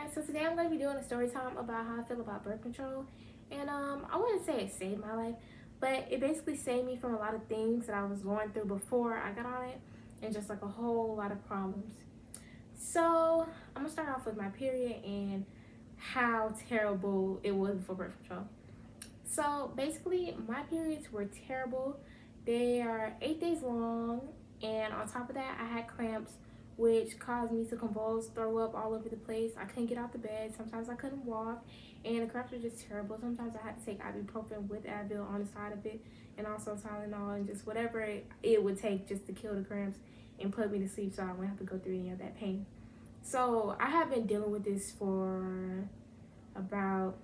guys, so today I'm going to be doing a story time about how I feel about birth control. And I wouldn't say it saved my life, but it basically saved me from a lot of things that I was going through before I got on it, and just like a whole lot of problems. So I'm going to start off with my period and how terrible it was before birth control. So basically, my periods were terrible. They are 8 days long, and on top of that, I had cramps, which caused me to convulse, throw up all over the place. I couldn't get out the bed. Sometimes I couldn't walk, and the cramps were just terrible. Sometimes I had to take ibuprofen with Advil on the side of it, and also Tylenol, and just whatever it would take just to kill the cramps and put me to sleep, so I wouldn't have to go through any of that pain. So I have been dealing with this for about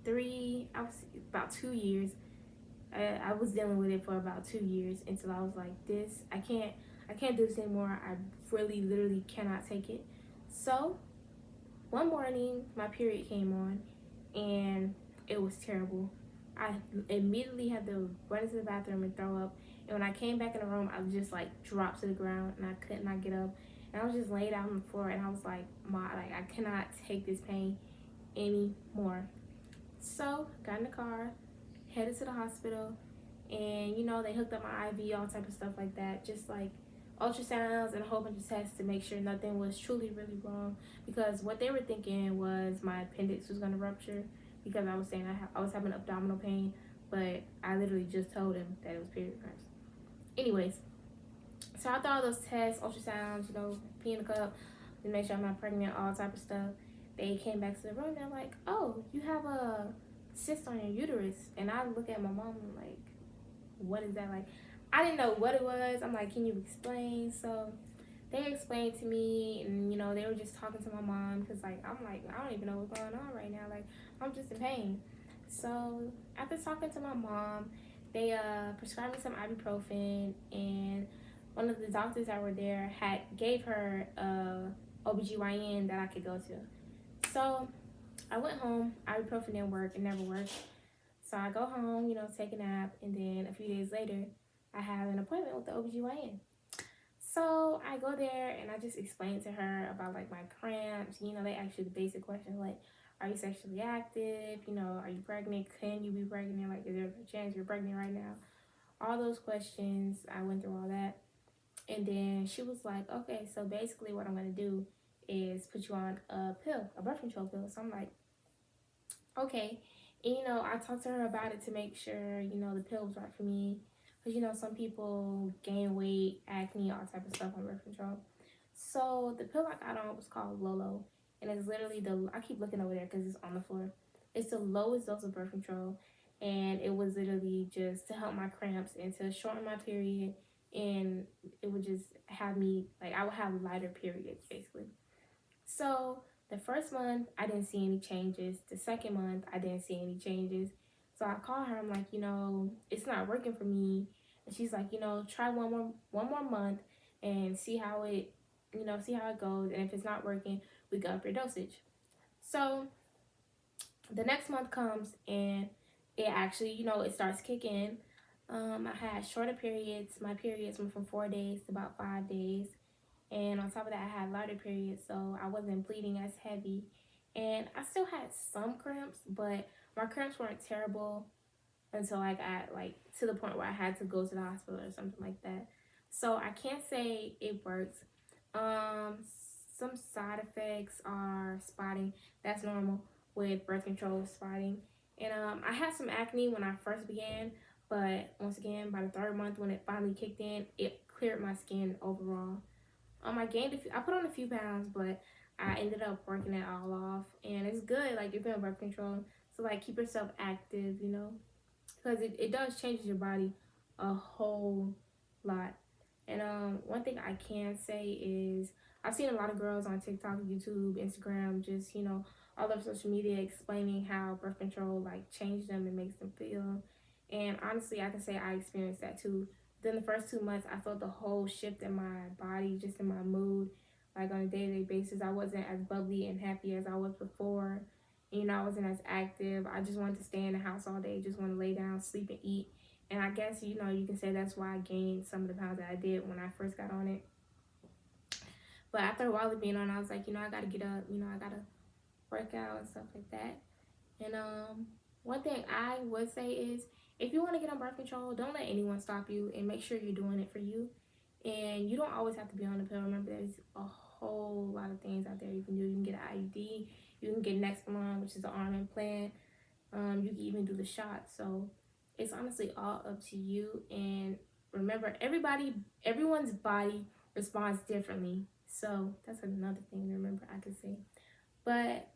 I was about 2 years. I was dealing with it for about 2 years until I was like, I can't do this anymore. I really, literally cannot take it. So one morning, my period came on, and it was terrible. I immediately had to run into the bathroom and throw up. And when I came back in the room, I was just like dropped to the ground, and I could not get up. And I was just laid out on the floor, and I was like, I cannot take this pain anymore. So got in the car, headed to the hospital, and they hooked up my IV, all type of stuff like that, just like ultrasounds and a whole bunch of tests to make sure nothing was truly really wrong, because what they were thinking was my appendix was going to rupture, because I was saying I was having abdominal pain, but I literally just told them that it was period cramps. Anyways, so after all those tests, ultrasounds, pee in the cup to make sure I'm not pregnant, all type of stuff, they came back to the room. They're like, "Oh, you have a cyst on your uterus." And I look at my mom and like, "What is that?" Like, I didn't know what it was. I'm like, "Can you explain?" So they explained to me, and they were just talking to my mom, because I'm like, I don't even know what's going on right now. Like, I'm just in pain. So after talking to my mom, they prescribed me some ibuprofen, and one of the doctors that were there had gave her a OBGYN that I could go to. So I went home. Ibuprofen didn't work. It never worked. So I go home, take a nap, and then a few days later, I have an appointment with the OBGYN. So I go there and I just explain to her about like my cramps. They ask you the basic questions like, are you sexually active? Are you pregnant? Can you be pregnant? Like, is there a chance you're pregnant right now? All those questions. I went through all that. And then she was like, okay, so basically what I'm going to do is put you on a pill, a birth control pill. So I'm like, okay. And, I talked to her about it to make sure, the pill was right for me. Because, some people gain weight, acne, all type of stuff on birth control. So the pill I got on was called Lolo. And it's literally I keep looking over there because it's on the floor. It's the lowest dose of birth control. And it was literally just to help my cramps and to shorten my period. And it would just have me, like, I would have lighter periods, basically. So the first month, I didn't see any changes. The second month, I didn't see any changes. So I called her. I'm like, it's not working for me. And she's like, try one more month and see how it goes. And if it's not working, we go up your dosage. So the next month comes, and it actually, it starts kicking. I had shorter periods. My periods went from 4 days to about 5 days. And on top of that, I had lighter periods, so I wasn't bleeding as heavy. And I still had some cramps, but my cramps weren't terrible until I got like to the point where I had to go to the hospital or something like that. So I can't say it works. Um, some side effects are spotting. That's normal with birth control, spotting. And I had some acne when I first began, but once again, by the third month when it finally kicked in, it cleared my skin overall. I put on a few pounds, but I ended up working it all off, and it's good. Like, you're doing birth control, so like keep yourself active, because it does changes your body a whole lot. And one thing I can say is I've seen a lot of girls on TikTok, YouTube, Instagram, just all over social media explaining how birth control like changed them and makes them feel. And honestly, I can say I experienced that too. Then the first 2 months, I felt the whole shift in my body, just in my mood, like on a day-to-day basis. I wasn't as bubbly and happy as I was before. I wasn't as active. I just wanted to stay in the house all day, just want to lay down, sleep, and eat. And I guess, you can say that's why I gained some of the pounds that I did when I first got on it. But after a while of being on, I was like, I gotta get up, I gotta work out and stuff like that. And one thing I would say is, if you want to get on birth control, don't let anyone stop you, and make sure you're doing it for you. And you don't always have to be on the pill. Remember, there's a whole lot of things out there you can do. You can get an IUD, you can get Nexplanon, which is an arm implant. You can even do the shot. So it's honestly all up to you. And remember, everyone's body responds differently. So that's another thing to remember, I could say. But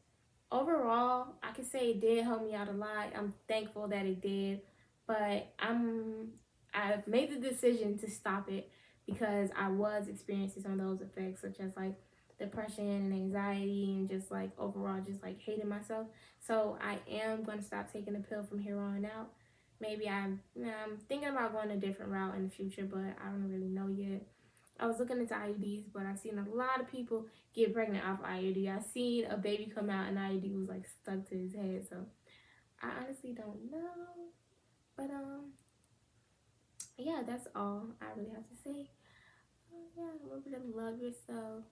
overall, I could say it did help me out a lot. I'm thankful that it did. But I've made the decision to stop it because I was experiencing some of those effects, such as like depression and anxiety, and just like overall just like hating myself. So I am going to stop taking the pill from here on out. Maybe I'm thinking about going a different route in the future, but I don't really know yet. I was looking into IUDs, but I've seen a lot of people get pregnant off IUD. I seen a baby come out and IUD was like stuck to his head. So I honestly don't know. But yeah, that's all I really have to say. Yeah, remember to love yourself.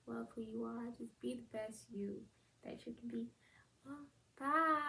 Love who you are. Just be the best you that you can be. Bye.